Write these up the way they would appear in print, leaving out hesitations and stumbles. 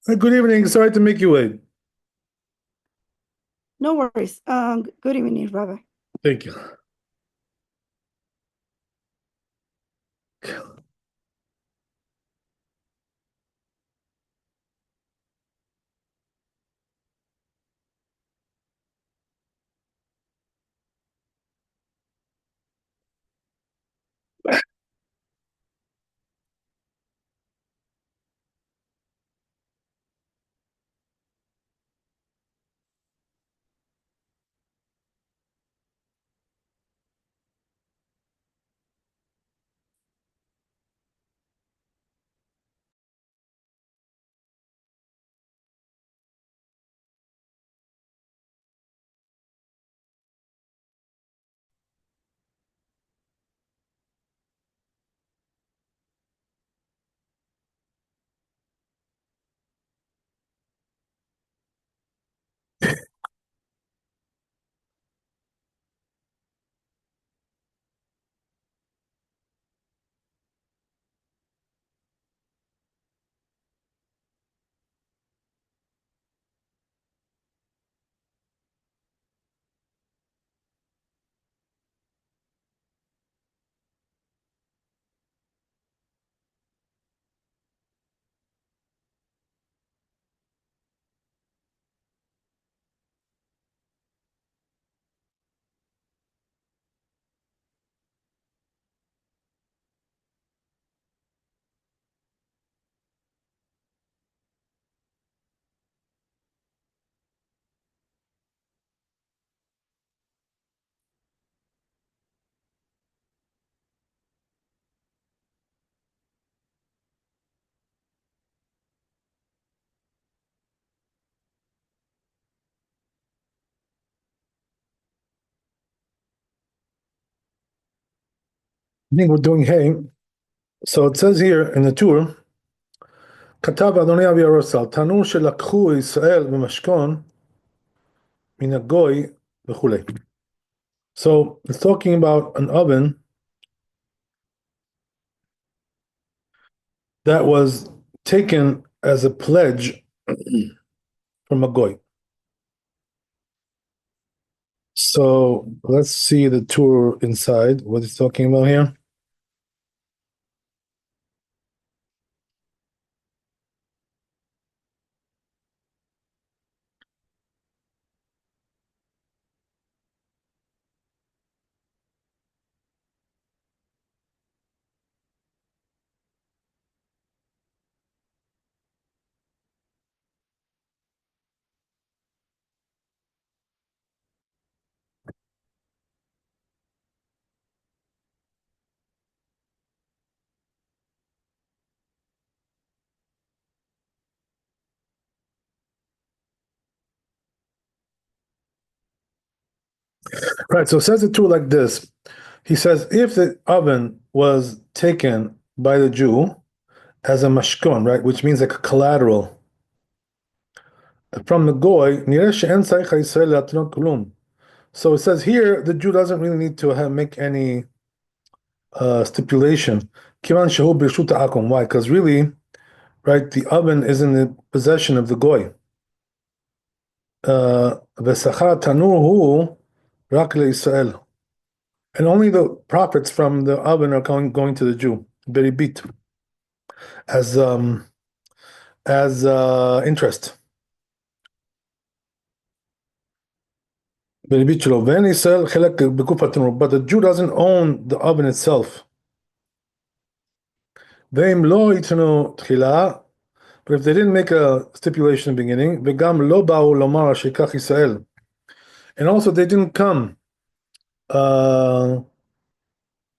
Good evening. Sorry to make you wait. No worries. Good evening, Rabbi. Thank you. I think we're doing hay. So it says here in the tour, כתב אדוני אבי ארוסל, תנור שלקחו ישראל במשכון מן הגוי וכולי. So it's talking about an oven that was taken as a pledge from a goy. So let's see the tour inside, what it's talking about here. Right, so it says the tour like this. He says, if the oven was taken by the Jew as a mashkon, right, which means like a collateral from the goy, so it says here the Jew doesn't really need to make any stipulation. Why? Because really, right, the oven is in the possession of the goy. And only the profits from the oven are going to the Jew, beribit, as interest. But the Jew doesn't own the oven itself. But if they didn't make a stipulation in the beginning, and also they didn't come to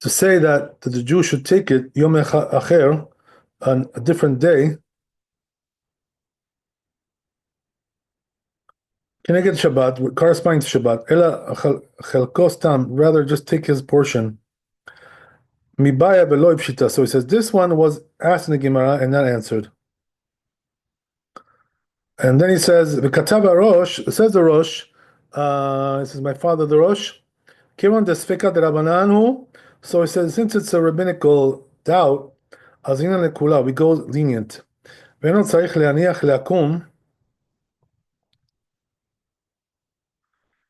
say that the Jew should take it yom acher, on a different day. Can I get Shabbat corresponding to Shabbat? Ela chelkos tam, rather just take his portion. Mibaya beloy pshita. So he says this one was asked in the Gemara and not answered. And then he says v'katav Rosh. It says the Rosh. This is my father, the Rosh. Kivan desfeka derabananu. So he says since it's a rabbinical doubt, azina lekula, we go lenient. ואינו צריך להניח לקום.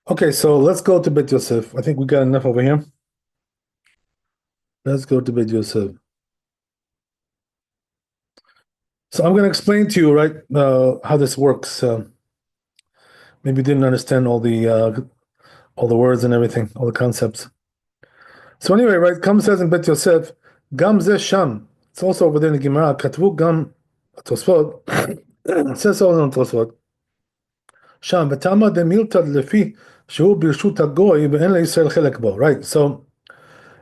Okay, so let's go to Bet Yosef. I think we got enough over here. Let's go to Bet Yosef. So I'm going to explain to you, right, how this works. Maybe you didn't understand all the words and everything, all the concepts. So anyway, right, Kam says in Bet Yosef, Gam ze sham. It's also over there in the Gemara. Katvu gam Tosfot. It says so in Tosfot. Sham v'tama de miltad lefi shehu birshut hagoy ve'en leYisrael chelek bo. Right. So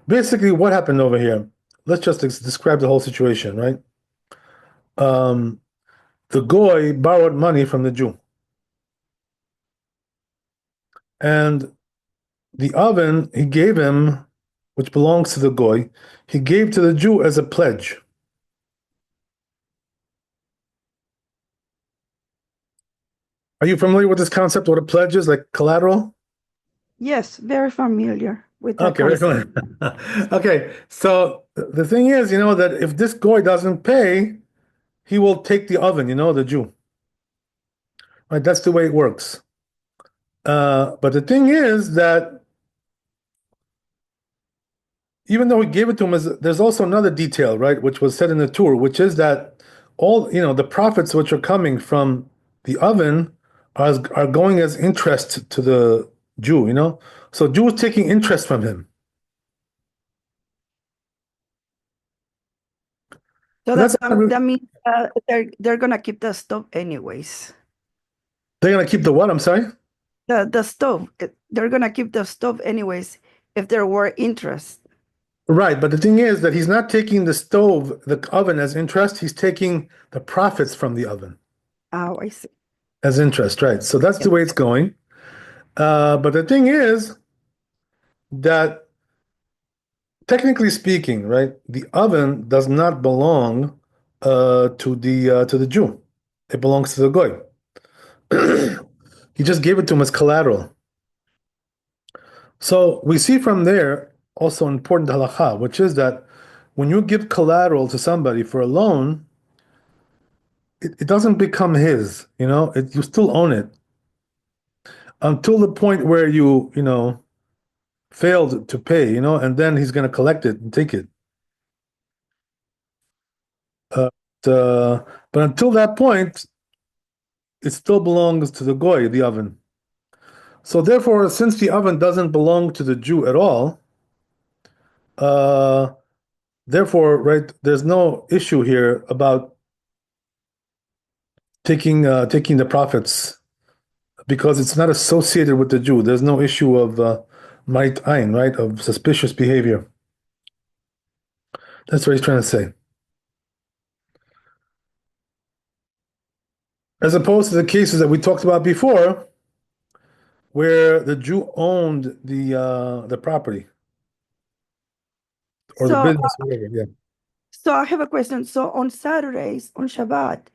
basically, what happened over here? Let's just describe the whole situation, right? The goy borrowed money from the Jew, and the oven he gave him, which belongs to the goy, he gave to the Jew as a pledge. Are you familiar with this concept? What a pledge is, like collateral? Yes, very familiar with that Okay, very concept. familiar. Okay, so the thing is, that if this goy doesn't pay, he will take the oven, the Jew. Right, that's the way it works. But the thing is that even though he gave it to him, there's also another detail, right, which was said in the tour, which is that all the profits which are coming from the oven are going as interest to the Jew, So Jew is taking interest from him. So That's that means they're gonna keep the stove anyways. They're gonna keep the what? I'm sorry? The stove. They're gonna keep the stove anyways if there were interest. Right, but the thing is that he's not taking the stove, the oven as interest. He's taking the profits from the oven Oh, I see. as interest, right? So that's the way it's going. But the thing is that technically speaking, right, the oven does not belong to the Jew. It belongs to the goy. He just gave it to him as collateral. So we see from there also an important halakha, which is that when you give collateral to somebody for a loan, it doesn't become his, you still own it until the point where you failed to pay, and then he's going to collect it and take it. But until that point, it still belongs to the goy, the oven. So therefore, since the oven doesn't belong to the Jew at all, therefore, right, there's no issue here about taking the profits because it's not associated with the Jew. There's no issue of mait ein, right, of suspicious behavior. That's what he's trying to say. As opposed to the cases that we talked about before, where the Jew owned the property or the business, whatever. Yeah. So I have a question. So on Saturdays, on Shabbat,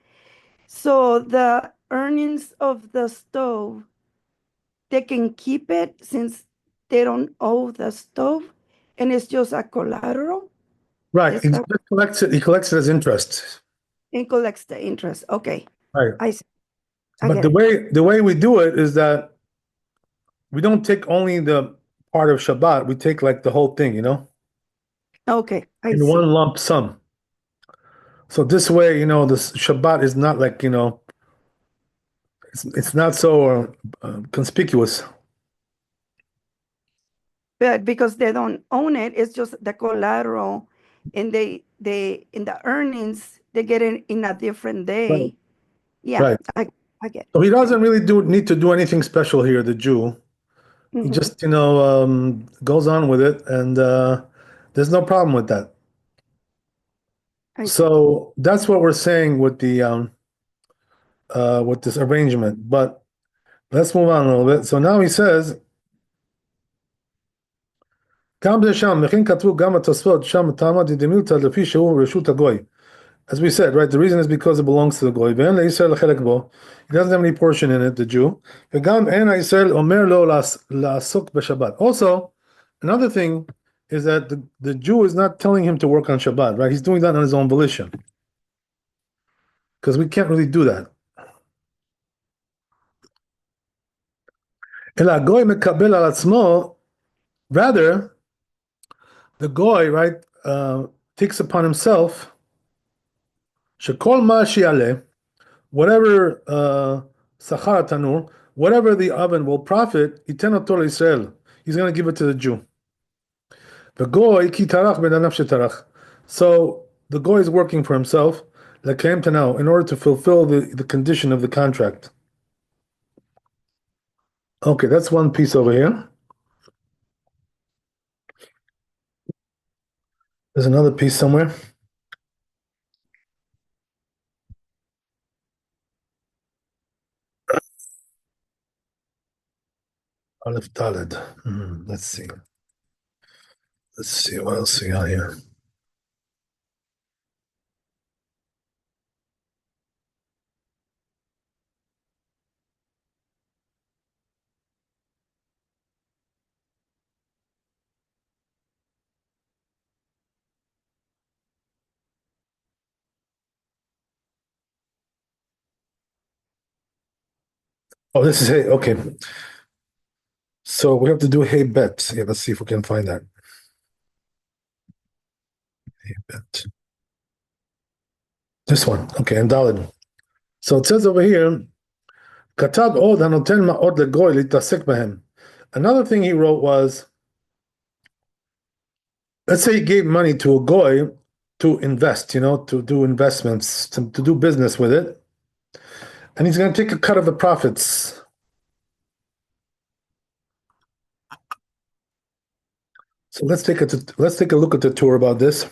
so the earnings of the stove, they can keep it since they don't owe the stove, and it's just a collateral. Right. He just collects it. He collects it as interest. And collects the interest. Okay. Right. I see. But the way we do it is that we don't take only the part of Shabbat. We take like the whole thing, Okay. I in see. one lump sum. So this way, the Shabbat is not like, it's not so conspicuous. But because they don't own it, it's just the collateral, and they in the earnings they get it in a different day. Right. Yeah, Right. I get it. So he doesn't really need to do anything special here, the Jew. He just, goes on with it, and there's no problem with that. So that's what we're saying with the with this arrangement. But let's move on a little bit. So now he says, as we said, right, the reason is because it belongs to the goy. He doesn't have any portion in it, the Jew. Also, another thing is that the Jew is not telling him to work on Shabbat, right? He's doing that on his own volition. because we can't really do that. אלא הגוי מקבל על עצמו, rather, the goy, right, takes upon himself, שכל מה שיעלה, whatever שכר התנור, whatever the oven will profit, ייתן אותו לישראל. He's going to give it to the Jew. וגוי כי טרח בן אדם שטרח. So the goy is working for himself, לקיים תנאו, in order to fulfill the condition of the contract. Okay, that's one piece over here. There's another piece somewhere. Aleph Daled. Let's see. Let's see what else we got here. Oh, this is hey. Okay. So we have to do hey bet. Yeah, let's see if we can find that. Hey bet. This one. Okay, and Daled. So it says over here, כתב עוד הנותן מעות לגוי להתעסק בהם. Another thing he wrote was, let's say he gave money to a goy to invest, to do investments, to do business with it, and he's going to take a cut of the profits. So let's take a look at the tour about this.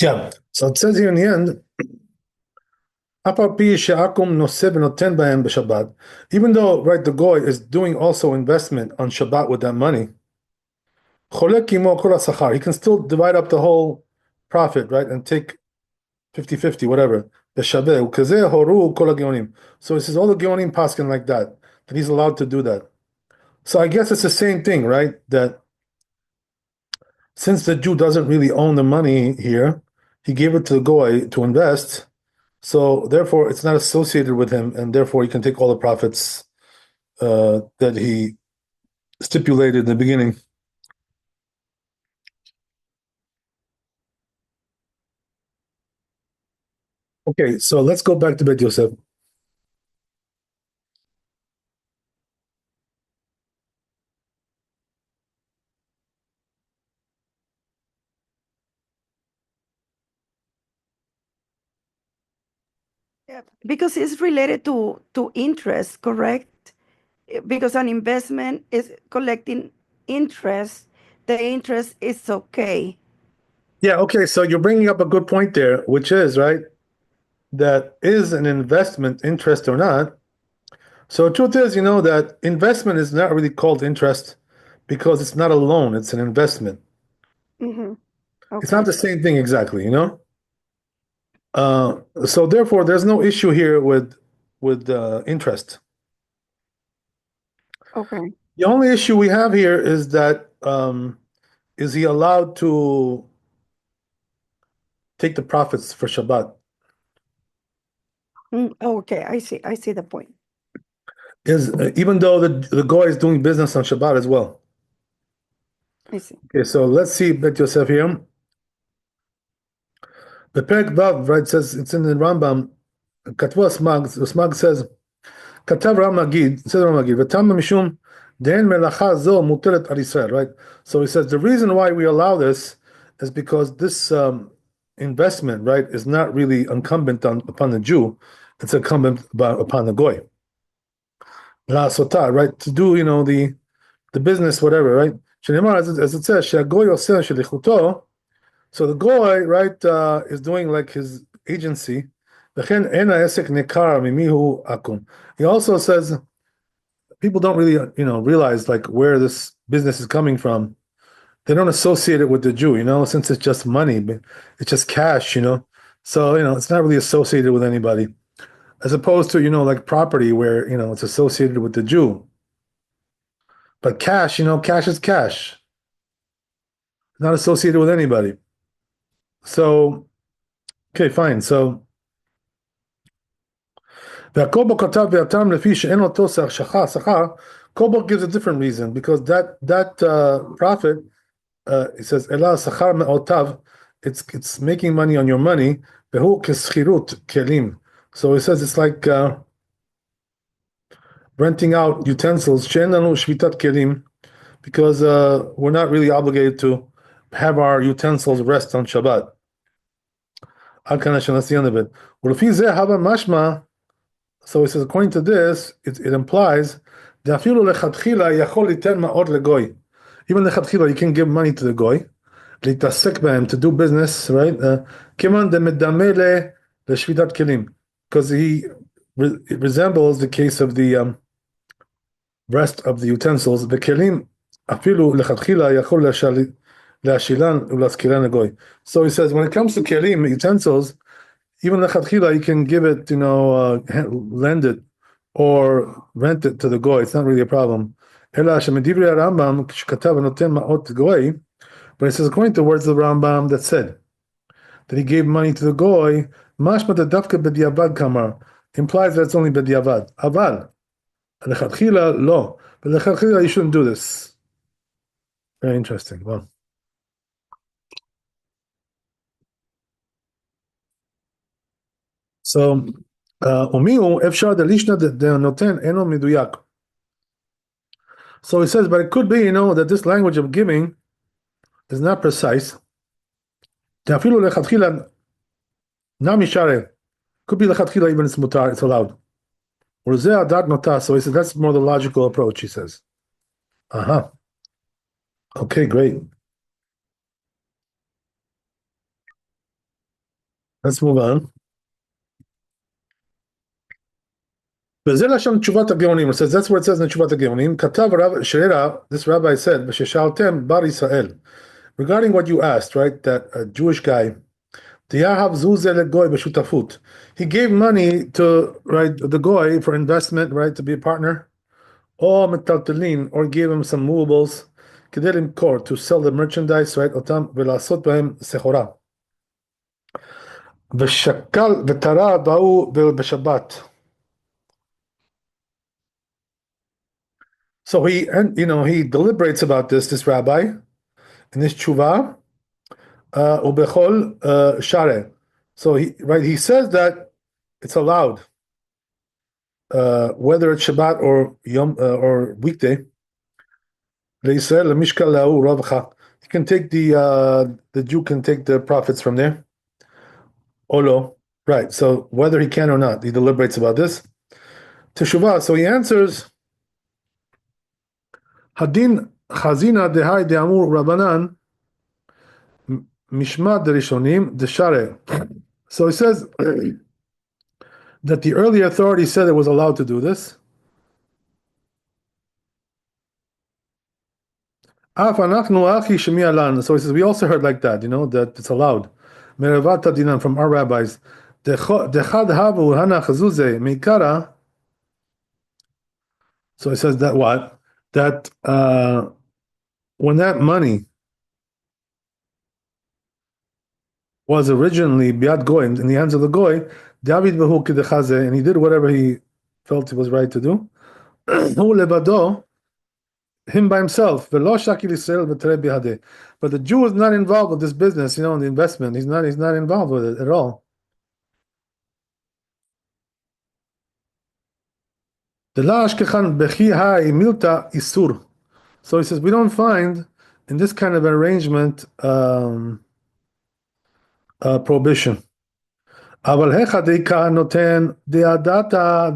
Yeah. So it says here in the end, even though, right, the goy is doing also investment on Shabbat with that money, he can still divide up the whole profit, right, and take 50-50, whatever. So it says all the Geonim paskin like that he's allowed to do that. So I guess it's the same thing, right? That since the Jew doesn't really own the money here, he gave it to the goy to invest. So therefore, it's not associated with him, and therefore he can take all the profits that he stipulated in the beginning. Okay, so let's go back to Bet Yosef. Yeah, because it's related to interest, correct? Because an investment is collecting interest, the interest is okay. Yeah, okay, so you're bringing up a good point there, which is, right, that is an investment interest or not? So the truth is, that investment is not really called interest because it's not a loan, it's an investment. Mm-hmm. It's Okay. not the same thing exactly. So therefore, there's no issue here with interest. Okay. The only issue we have here is that is he allowed to take the profits for Shabbat. Okay, I see the point. Is even though the goy is doing business on Shabbat as well. I see. Okay, so let's see Bet Yosef here. The Perek Vav, right, says it's in the Rambam. Katva Smag, the Smag says, Katav Ram Magid, says Ram Magid, V'tam Mishum Den Melacha Zo Muteret Al Yisrael, right? So he says the reason why we allow this is because this investment, right, is not really incumbent upon the Jew; it's incumbent upon the goy. La Sotah, right, to do the business, whatever, right? Shenemar, as it says, She'agoy Oseh Shelichuto. So the goy, right, is doing like his agency. He also says people don't really, realize like where this business is coming from. They don't associate it with the Jew, since it's just money, but it's just cash, So, it's not really associated with anybody, as opposed to, like property where, it's associated with the Jew. But cash, cash is cash, not associated with anybody. So, okay, fine. So, Kobo gives a different reason because that profit, it says Ela Sachar Me'otav, it's making money on your money. Vehu Keschirut Kelim. So it says it's like renting out utensils. She'enanu Shvitat Kelim, because we're not really obligated to have our utensils rest on Shabbat. That's the end of it. Mashma. So it says, according to this, it implies that even lechatchila, you can give money to the goy, to do business, right? Because it resembles the case of the rest of the utensils. So he says, when it comes to kelim, utensils, even lechatchila, you can give it, lend it or rent it to the goy. It's not really a problem. But it says, according to the words of the Rambam that said that he gave money to the goy, mashma the dafka b'diavad kamar implies that it's only b'diavad. Aval lechatchila lo, but lechatchila you shouldn't do this. Very interesting. Well. So, umiu efshar delishna denoten eno miduyak. So he says, but it could be, that this language of giving is not precise. Te'afilu lechatchila nam yishare. Could be lechatchila even it's mutar, it's allowed. Or zeh adat nota. So he says that's more the logical approach. He says, aha. Okay, great. Let's move on. It says that's what it says in Tshuvat HaGeonim. Katav Sherera, this rabbi said, V'sheshaltem bar Yisrael. Regarding what you asked, right, that a Jewish guy, he gave money to, right, the goy for investment, right, to be a partner, or metaltalin, or gave him some movables, to sell the merchandise, right, otam velasot bahem sechora. V'shakal v'tara ba'u b'shabbat. So he deliberates about this rabbi, in this tshuva, ubechol share. So he says that it's allowed, whether it's Shabbat or Yom or weekday. He can take the Jew can take the profits from there. Olo, right? So whether he can or not, he deliberates about this. Teshuvah. So he answers, Hadin chazina dehai de'amur Rabbanan mishmat derishonim deshare. So he says that the earlier authority said it was allowed to do this. So he says, we also heard like that, that it's allowed. From our rabbis. So he says that what? That when that money was originally biad goy, in the hands of the goy, David behu kidechaze, and he did whatever he felt it was right to do. Hu levado, him by himself. Velo shakil Yisrael v'terei bihadeh. But the Jew is not involved with this business, in the investment. He's not involved with it at all. The la ashkechan bechi hai milta isur. So he says we don't find in this kind of arrangement prohibition. אבל היכא דאיכא נותן דעדתא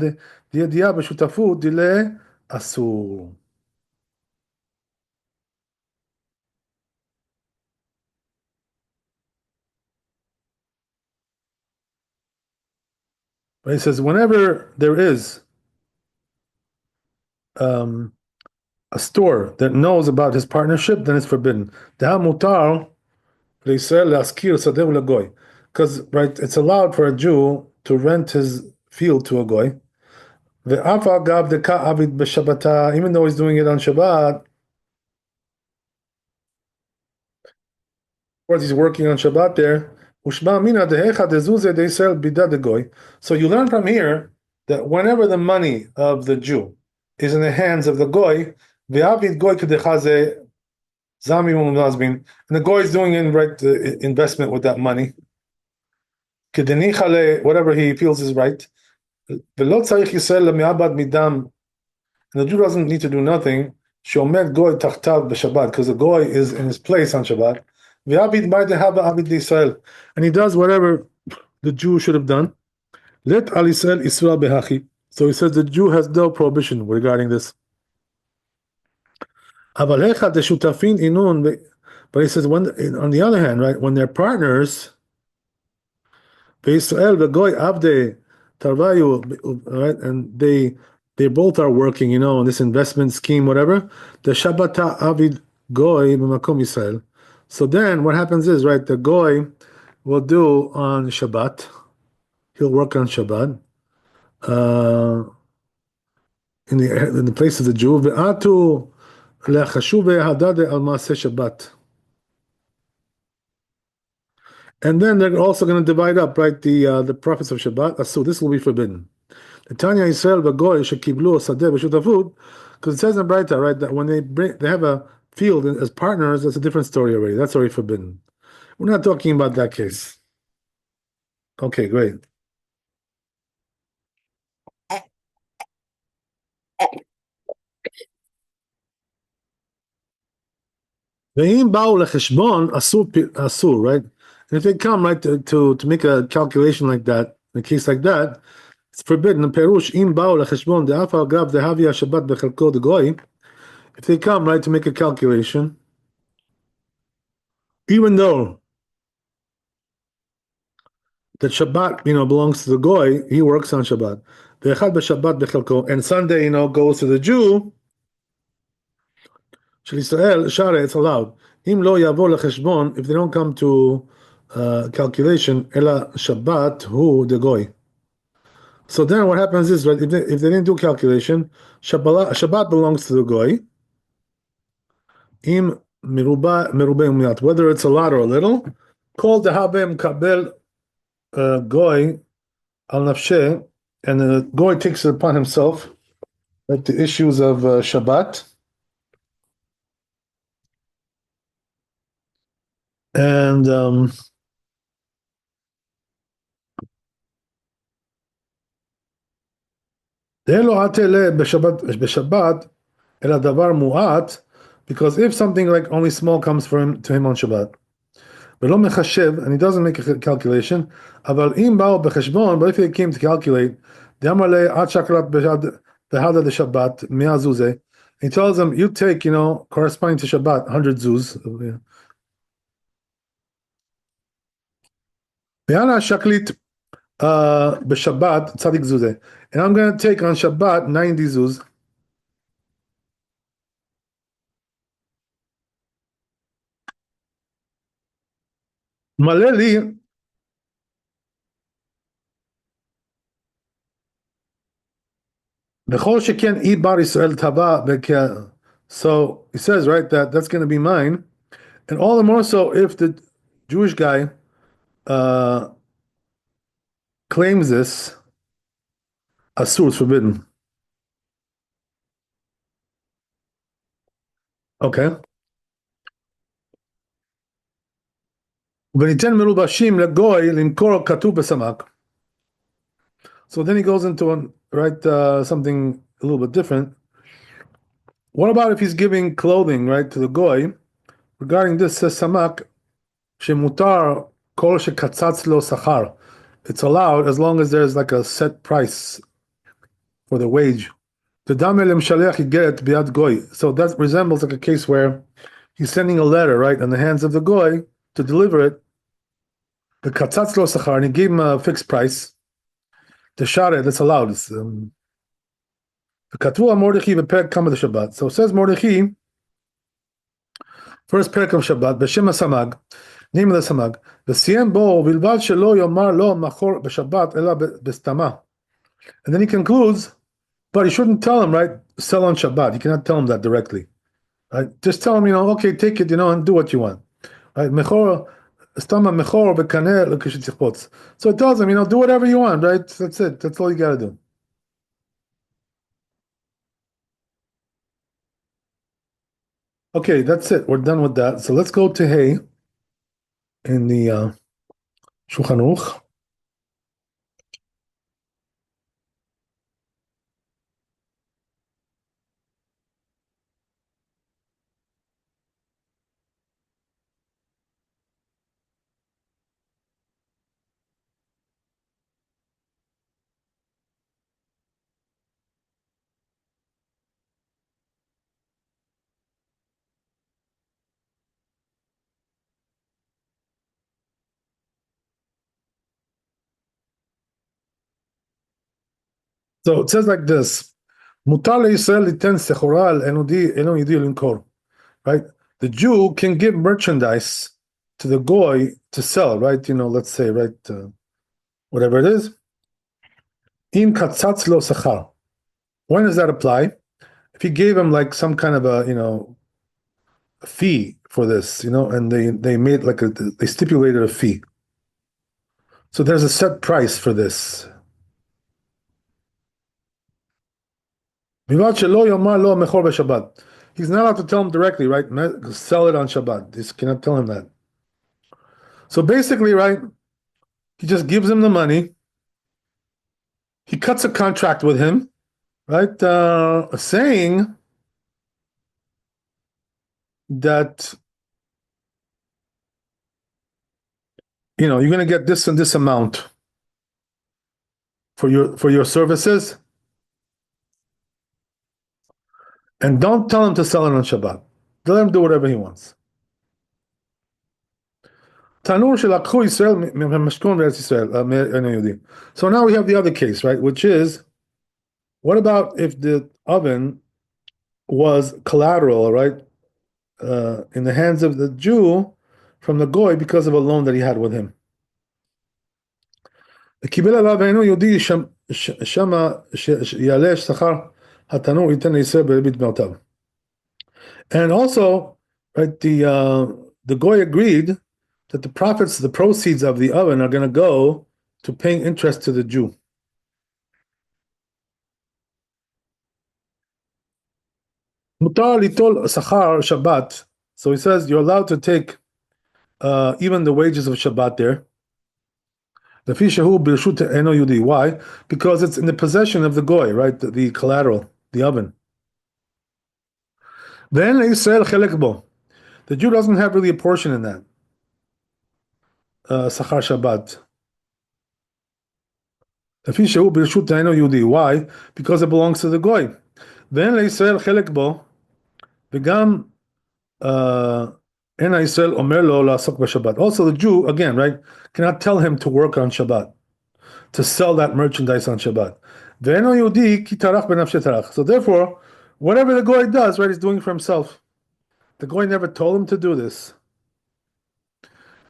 דידיעה בשותפות דילה אסור. He says whenever there is a store that knows about his partnership, then it's forbidden. דהא מותר לישראל להשכיר שדה ולגוי. Because right, it's allowed for a Jew to rent his field to a goy. ואף אגב דקה עביד בשבתה, even though he's doing it on Shabbat, of course he's working on Shabbat there. So you learn from here that whenever the money of the Jew is in the hands of the goy, and the goy is doing in right investment with that money, whatever he feels is right, and the Jew doesn't need to do nothing, because the goy is in his place on Shabbat. And he does whatever the Jew should have done. Let al Israel Isra behachi. So he says the Jew has no prohibition regarding this. But he says on the other hand, right, when they're partners, Israel the goy avde tarvayu, right, and they both are working, in this investment scheme, whatever. The Shabbata avid goy b'makom Israel. So then what happens is, right, the goy will do on Shabbat. He'll work on Shabbat in the place of the Jew. Ve'atu le'chashuv hadade al maaseh Shabbat. And then they're also going to divide up, right, the profits of Shabbat. So this will be forbidden. The Tanya Yisrael v'goy shekiblu sadeh b'shutafut, because it says in Braita, right, that when they have a field as partners, that's a different story already. That's already forbidden. We're not talking about that case. Okay, great. Ve'im ba'u lecheshbon asur, right? And if they come, right, to make a calculation like that, in a case like that, it's forbidden. Perush im ba'u lecheshbon de'af al gav de'havi Shabbat bechelko degoy. If they come, right, to make a calculation, even though that Shabbat, belongs to the goy, he works on Shabbat. Ve'echad b'Shabbat bechelko, and Sunday, goes to the Jew. Shel Yisrael share, it's allowed. Im lo yavo lecheshbon, if they don't come to calculation, ela Shabbat hu the goy. So then what happens is, right, if they didn't do calculation, Shabbat belongs to the goy. Im meruba umyat, whether it's a lot or a little, called the habem kabel goy al nafshe, and the goy takes it upon himself, like the issues of Shabbat. And because if something like only small comes to him on Shabbat, and he doesn't make a calculation, but if he came to calculate, he tells him, you take, corresponding to Shabbat, 100 zuz. B'Shabbat tzadik zuzeh, and I'm going to take on Shabbat 90 zuz. Maleli b'chol sheken I bar Yisrael taba b'kel. So he says, right, that's going to be mine, and all the more so if the Jewish guy uh, claims this, asur, it's forbidden. Okay. וניתן מלובשים לגוי למכור כתוב בסמ"ק. So then he goes into something a little bit different. What about if he's giving clothing, right, to the goy? Regarding this, says Samak, shemutar kol shekatzatz lo sachar. It's allowed as long as there's like a set price for the wage. The damel shaliach get biad goy. So that resembles like a case where he's sending a letter, right, in the hands of the goy to deliver it. The katzatz lo sachar, and he gave him a fixed price. The share that's allowed. It's the katua Mordechai v'perek kama the Shabbat. So it says Mordechai. First perek of Shabbat, B'Shem HaSamag, name of the Samag, V'siyem bo vilvad shelo yomar lo machor b'Shabbat ela b'stama. And then he concludes, but he shouldn't tell him, right, sell on Shabbat. You cannot tell him that directly. Right? Just tell him, okay, take it, and do what you want. Right? Mechor, stama mechor b'kaneh l'kishitzichpotz. So it tells him, do whatever you want, right? That's it. That's all you got to do. Okay, that's it. We're done with that. So let's go to Hey in the Shulchan Aruch. So it says like this: "Mutar leYisrael liten sechora al eno yidi linkor." Right? The Jew can give merchandise to the goy to sell. Right? Let's say whatever it is. Im katzatz lo sachar. When does that apply? If he gave him like some kind of a fee for this, and they made they stipulated a fee. So there's a set price for this. He's not allowed to tell him directly, right? Sell it on Shabbat. He cannot tell him that. So basically, right, he just gives him the money. He cuts a contract with him, right, saying that you're going to get this and this amount for your services, and don't tell him to sell it on Shabbat. Let him do whatever he wants. So now we have the other case, right? Which is, what about if the oven was collateral, right, in the hands of the Jew from the goy because of a loan that he had with him? And also, right, the goy agreed that the proceeds of the oven are going to go to paying interest to the Jew. Mutar litol sachar Shabbat. So he says you're allowed to take even the wages of Shabbat there. Why? Because it's in the possession of the goy, right? The collateral, the oven. Then Israel chelek bo. The Jew doesn't have really a portion in that. Sachar Shabbat. Why? Because it belongs to the goy. Then Israel chelek bo. V'gam ena Israel omer lo la'asok b'Shabbat. Also, the Jew, again, right, cannot tell him to work on Shabbat, to sell that merchandise on Shabbat. Ve'eno Yehudi ki tarach b'nafshe tarach. So therefore, whatever the goy does, right, he's doing for himself. The goy never told him to do this.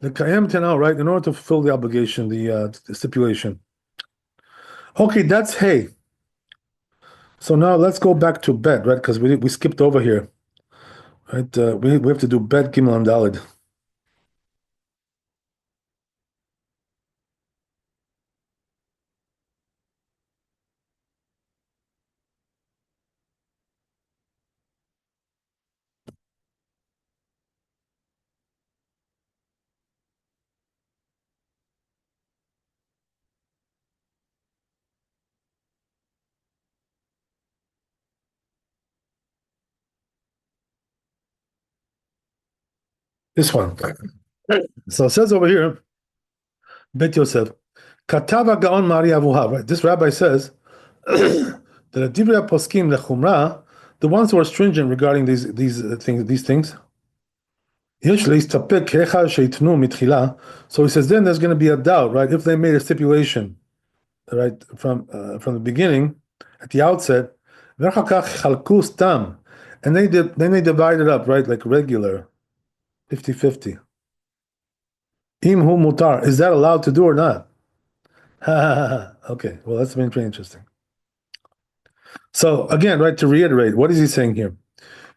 The kayem tenau, right, in order to fulfill the obligation, the stipulation. Okay, that's hey. So now let's go back to bed, right? Because we skipped over here, right? We have to do bed gimel and dalid. This one. So it says over here, Bet Yosef, Katava Gaon Mari Avuha, right? This rabbi says that the Divrei Poskim Lechumra, the ones who are stringent regarding these things, usually stapek hecha sheitnu mitchila. So he says then there's going to be a doubt, right? If they made a stipulation, right, from the beginning, at the outset, v'chakach chalku stam, and then they divided up, right, like regular, 50-50. Im hu mutar, is that allowed to do or not? Okay, well that's been pretty interesting. So again, right, to reiterate, what is he saying here?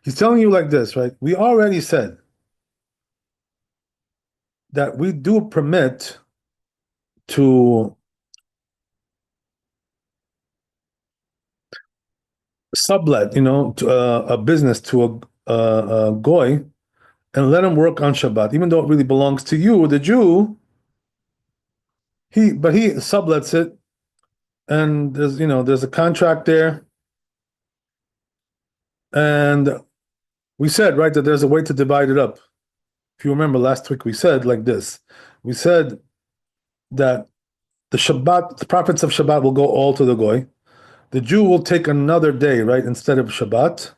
He's telling you like this, right? We already said that we do permit to sublet, to, a business to a goy and let him work on Shabbat, even though it really belongs to you, the Jew. He sublets it, and there's a contract there, and we said, right, that there's a way to divide it up. If you remember last week, we said like this. We said that the profits of Shabbat will go all to the goy. The Jew will take another day, right, instead of Shabbat,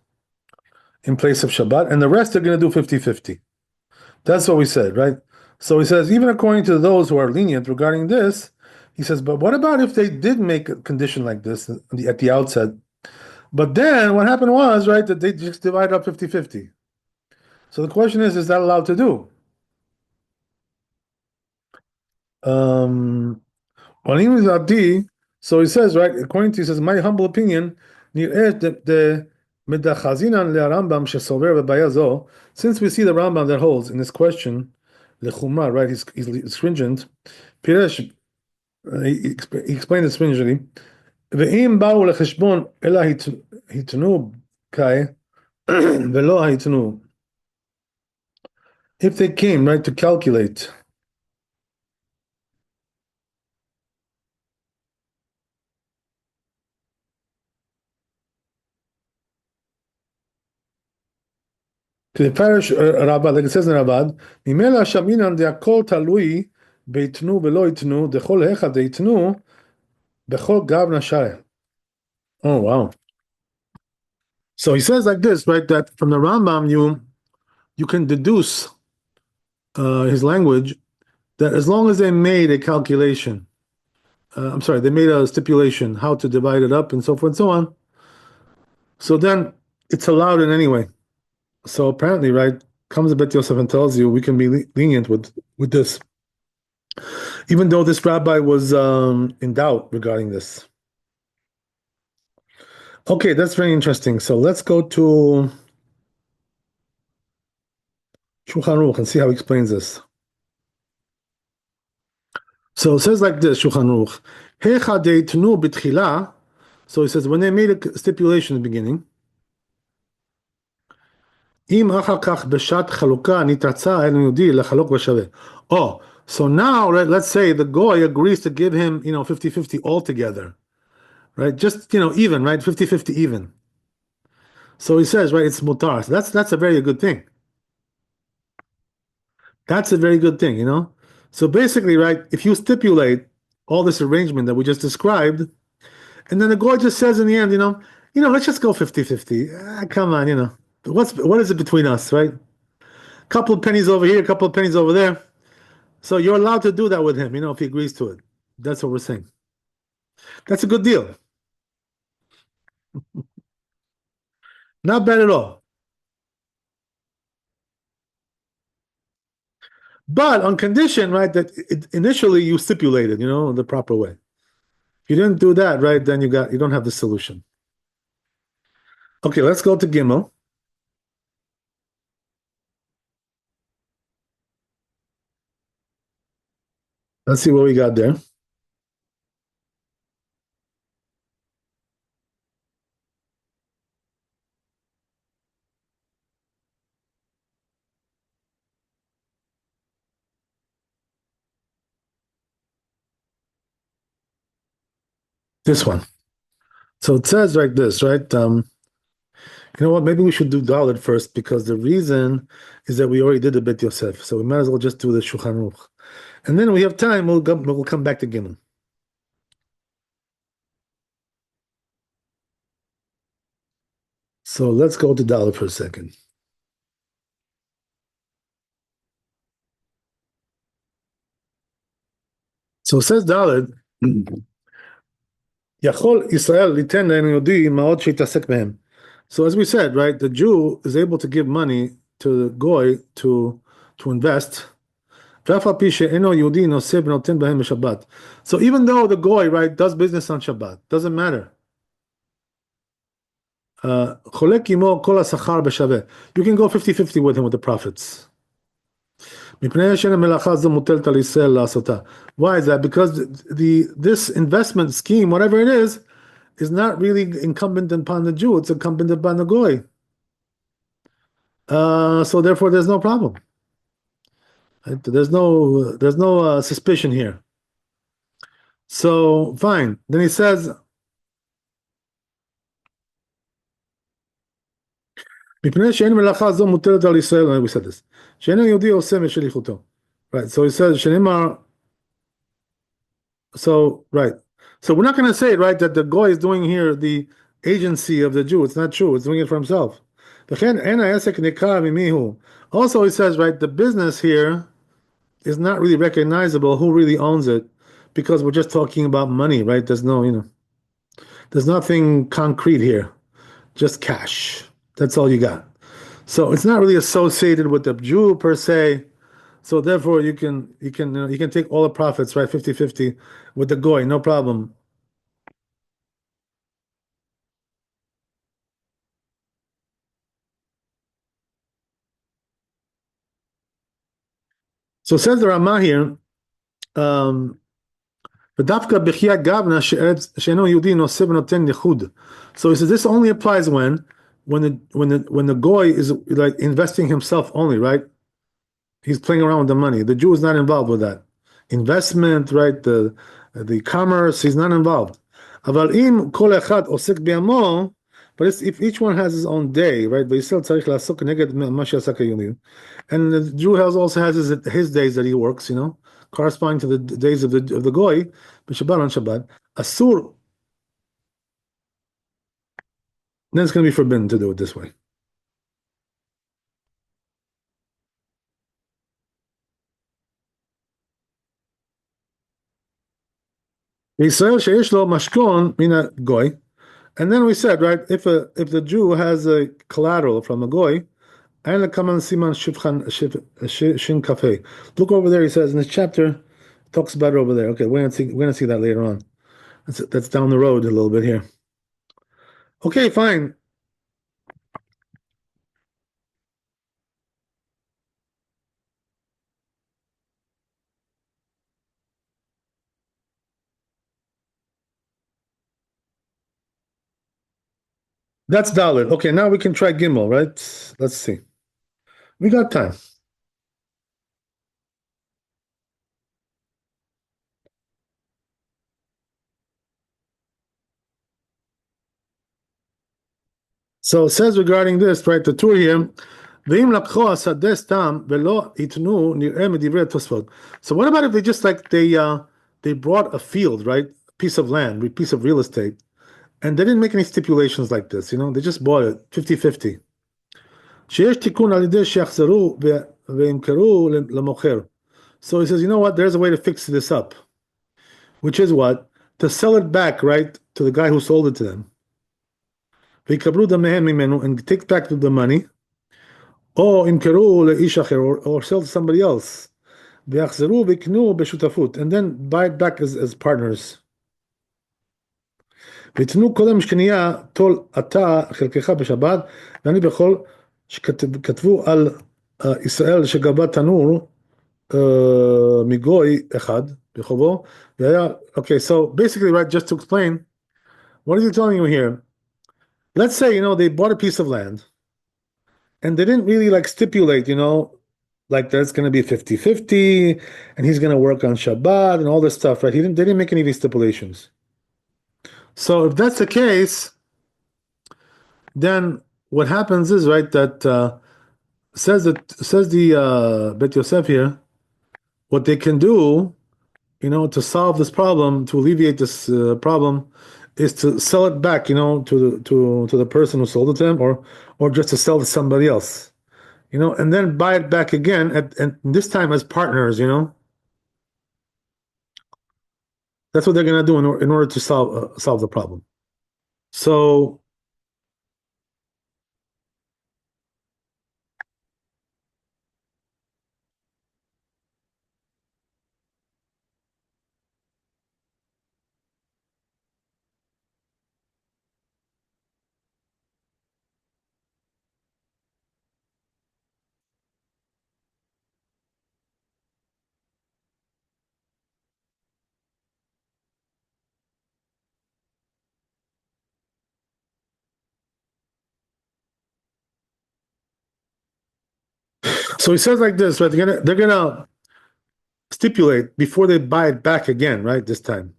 in place of Shabbat, and the rest are going to do 50-50. That's what we said, right? So he says, even according to those who are lenient regarding this, he says, but what about if they did make a condition like this at the outset? But then what happened was, right, that they just divided up 50-50. So the question is that allowed to do? So he says, right, according to, he says, my humble opinion, since we see the Rambam that holds in this question, right, he's stringent. Piresh, he explained it stringently. ואם באו לחשבון אלא היתנו קאי ולא היתנו. If they came, right, to calculate, to the parish Rabbah, like it says in Rabbah, ממילא שמינן דהכל תלוי ביתנו ולא יתנו, דכל אחד יתנו, בכל גב נשאר. Oh, wow. So he says like this, right, that from the Rambam you can deduce his language that as long as they made a calculation, I'm sorry, they made a stipulation how to divide it up and so forth and so on. So then it's allowed in any way. So apparently, right, comes a Bet Yosef and tells you we can be lenient with this, even though this rabbi was in doubt regarding this. Okay, that's very interesting. So let's go to Shulchan Aruch and see how he explains this. So it says like this, Shulchan Aruch. Hecha deitnu b'tchila. So he says when they made a stipulation in the beginning, im achar kach b'shat chaluka nitatza el yehudi lechalok v'shaveh. Oh, so now let's say the goy agrees to give him 50-50 altogether, right? Just even, right? 50-50 even. So he says, right, it's mutar. So that's a very good thing. That's a very good thing, So basically, right, if you stipulate all this arrangement that we just described, and then the goy just says in the end, let's just go 50-50. Come on, what is it between us, right? Couple of pennies over here, a couple of pennies over there. So you're allowed to do that with him, if he agrees to it. That's what we're saying. That's a good deal. Not bad at all. But on condition, right, that initially you stipulated, the proper way. If you didn't do that, right, then you don't have the solution. Okay, let's go to Gimel. Let's see what we got there. This one. So it says like this, right? You know what? Maybe we should do Dalit first because the reason is that we already did the Bet Yosef, so we might as well just do the Shulchan Aruch, and then we have time. We'll come back to Gimel. So let's go to Dalit for a second. So it says Dalit. יכול ישראל ליתן ליהודי מעות שיתעסק בהם. So as we said, right, the Jew is able to give money to the goy to invest. ואף על פי שאינו יהודי נושא ונותן בהם בשבת. So even though the goy, right, does business on Shabbat, doesn't matter. חולק עמו כל השכר בשווה. You can go 50-50 with him with the profits. מפני שאין המלאכה הזו מוטלת על ישראל לעשותה. Why is that? Because this investment scheme, whatever it is not really incumbent upon the Jew, it's incumbent upon the goy. So therefore there's no problem. Right? There's no suspicion here. So fine. Then he says, מפני שאין מלאכה זו מוטלת על ישראל, we said this. שאין יהודי עושה משליחותו. Right. So he says, שנאמר, so right. So we're not going to say, right, that the goy is doing here the agency of the Jew. It's not true. It's doing it for himself. Also, he says, right, the business here is not really recognizable who really owns it because we're just talking about money, right? There's no, there's nothing concrete here, just cash. That's all you got. So it's not really associated with the Jew per se. So therefore you can take all the profits, right, 50-50 with the goy, no problem. So says the Ramah here, ודווקא בחיית גבנה שאינו יהודי נושא ונותן ייחוד. So he says this only applies when the goy is like investing himself only, right? He's playing around with the money. The Jew is not involved with that. Investment, right? The commerce, he's not involved. אבל אם כל אחד עוסק בימו, but if each one has his own day, right? וישראל צריך לעסוק נגד מה שעשה כיהודי. And the Jew also has his days that he works, corresponding to the days of the goy, b'Shabbat on Shabbat. Asur, then it's going to be forbidden to do it this way. Israel sheish lo mashkon mina goy, and then we said, right, if the Jew has a collateral from a goy, and the common siman shin kafei. Look over there. He says in this chapter, talks about it over there. Okay, we're gonna see that later on. That's down the road a little bit here. Okay, fine. That's Dalit. Okay, now we can try Gimel, right? Let's see. We got time. So it says regarding this, right, the Tur here, ואם לקחו השדה סתם ולא ייתנו נראה מדברי התוספות. So what about if they just like they brought a field, right? A piece of land, a piece of real estate, and they didn't make any stipulations like this, they just bought it 50-50. שיש תיקון על ידי שיחזרו וימכרו למוכר. So he says, you know what, there's a way to fix this up, which is what? To sell it back, right, to the guy who sold it to them. ויקבלו דמיהם ממנו and take back the money, או ימכרו לאיש אחר, or sell to somebody else. ויחזרו ויקנו בשותפות, and then buy it back as partners. ויתנו קודם שקנייה תול אתה חלקך בשבת, ואני בכל שכתבו על ישראל שגבה תנור מגוי אחד בחובו, והיה, okay, so basically, right, just to explain, what are you telling you here? Let's say, they bought a piece of land, and they didn't really like stipulate, like that's going to be 50-50, and he's going to work on Shabbat and all this stuff, right? They didn't make any of these stipulations. So if that's the case, then what happens is, right, that says the Bet Yosef here, what they can do, to solve this problem, to alleviate this problem, is to sell it back, to the person who sold it to them, or just to sell to somebody else, and then buy it back again, and this time as partners. That's what they're gonna do in order to solve the problem. So so he says like this, right? They're gonna stipulate before they buy it back again, right? This time.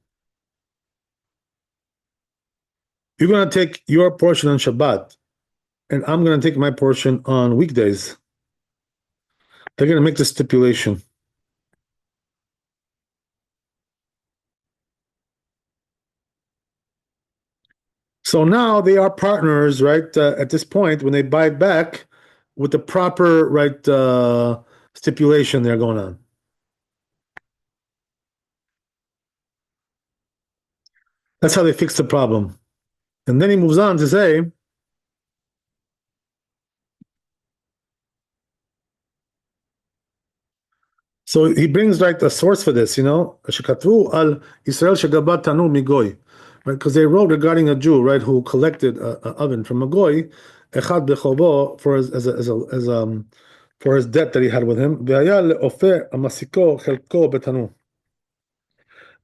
You're gonna take your portion on Shabbat, and I'm gonna take my portion on weekdays. They're gonna make the stipulation. So now they are partners, right? At this point, when they buy it back, with the proper right stipulation they're going on. That's how they fix the problem. And then he moves on to say, so he brings like a source for this, Shekatvu al Israel shegabat tanur migoy, right? Because they wrote regarding a Jew, right, who collected a oven from a goy, echad bechobo for his for his debt that he had with him, ve'aya le'ofer amasiko chelko betanur,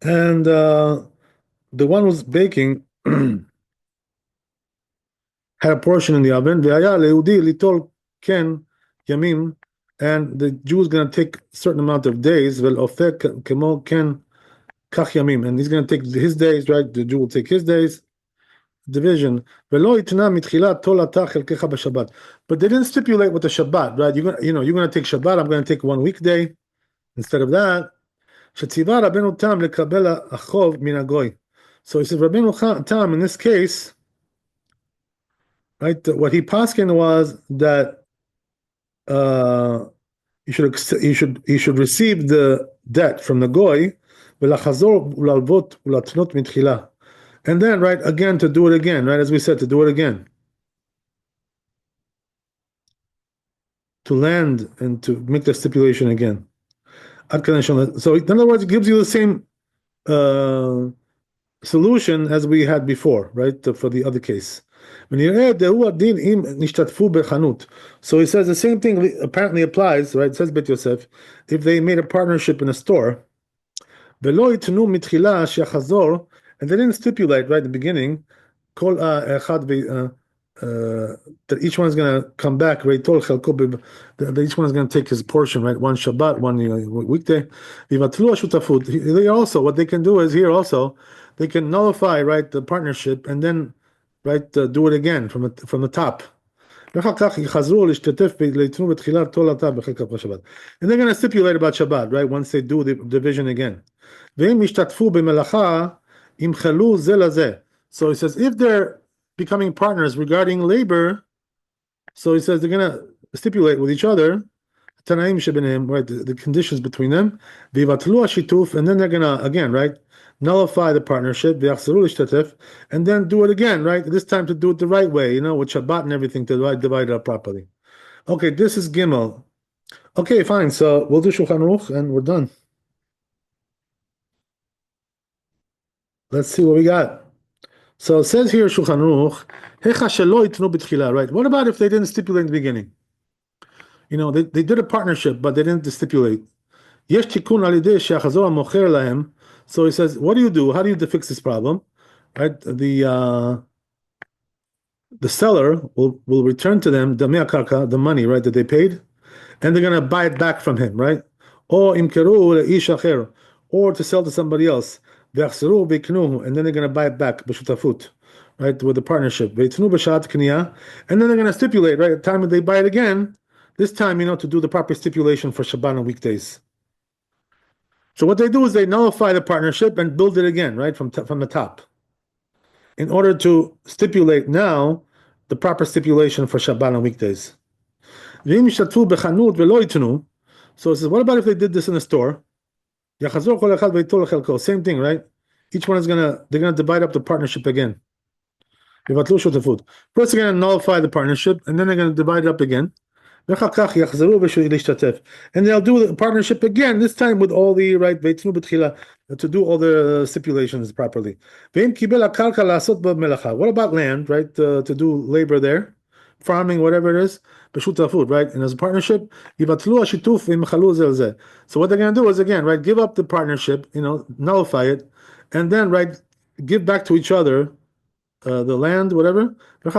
and the one who's baking had a portion in the oven, ve'aya le'udi litol ken yamim, and the Jew is going to take a certain amount of days, ve'ofer kemo ken kach yamim, and he's going to take his days, right? The Jew will take his days. Division. Ve'lo itna mitchilat tolata chelkecha b'Shabbat. But they didn't stipulate with the Shabbat, right? You're going to take Shabbat. I'm going to take one weekday instead of that. Shetziva Rabbeinu Tam lekabel achov min hagoy. So he says Rabbeinu Tam in this case, right? What he paskin was that he should receive the debt from the goy, ולחזור ולהלוות ולהתנות מתחילה. And then, right, again, to do it again, right, as we said, to do it again. To land and to make the stipulation again. So, in other words, it gives you the same solution as we had before, right, for the other case. So he says the same thing apparently applies, right? It says Bet Yosef, if they made a partnership in a store, and they didn't stipulate right at the beginning, that each one is going to come back, right? That each one is going to take his portion, right? One Shabbat, one weekday. They also, what they can do is here also, they can nullify, right, the partnership and then, right, do it again from the top. And they're going to stipulate about Shabbat, right? Once they do the division again. So he says, if they're becoming partners regarding labor, so he says they're going to stipulate with each other, right, the conditions between them, and then they're going to, again, right, nullify the partnership, and then do it again, right? This time to do it the right way, with Shabbat and everything, to divide it up properly. Okay, this is Gimel. Okay, fine. So we'll do Shulchan Aruch and we're done. Let's see what we got. So it says here Shulchan Aruch, right? What about if they didn't stipulate in the beginning? They did a partnership, but they didn't stipulate. So he says, what do you do? How do you fix this problem? Right? The seller will return to them the money, right, that they paid, and they're gonna buy it back from him, right? Or or to sell to somebody else. And then they're gonna buy it back, b'shutafut. right, with the partnership. Veitnu b'shat kniya, and then they're going to stipulate, right, at the time that they buy it again, this time, to do the proper stipulation for Shabbat on weekdays. So what they do is they nullify the partnership and build it again, right, from the top, in order to stipulate now the proper stipulation for Shabbat on weekdays. So it says, what about if they did this in a store? Same thing, right? Each one they're gonna divide up the partnership again. First, they're gonna nullify the partnership, and then they're gonna divide it up again. And they'll do the partnership again, this time with all the right to do all the stipulations properly. What about land, right? To do labor there, farming, whatever it is, food, right? And as a partnership, so what they're going to do is again, right, give up the partnership, nullify it, and then right, give back to each other the land, whatever. So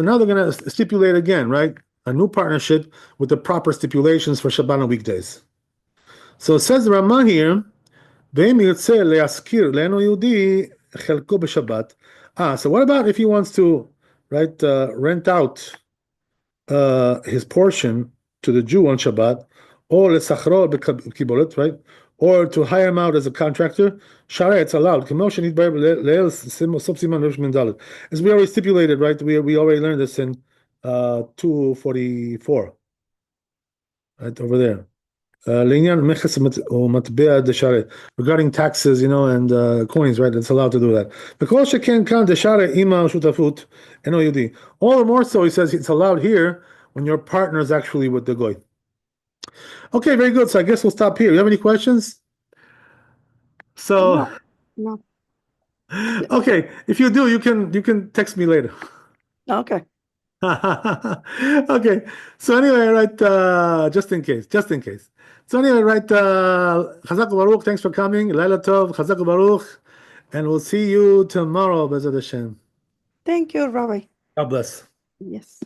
now they're going to stipulate again, right? A new partnership with the proper stipulations for Shabbat on weekdays. So it says the Ramah here, so what about if he wants to, right, rent out his portion to the Jew on Shabbat, or right, or to hire him out as a contractor? Shara, it's allowed. As we already stipulated, right? We already learned this in 244, right over there. Regarding taxes, and coins, right? It's allowed to do that. All the more so, he says it's allowed here when your partner is actually with the goy. Okay, very good. So I guess we'll stop here. You have any questions? So No. Okay, if you do, you can text me later. Okay. Okay. So anyway, right, just in case. So anyway, right, Chazak Baruch, thanks for coming. Laila Tov, Chazak Baruch, and we'll see you tomorrow, Bezat Hashem. Thank you, Rabbi. God bless. Yes.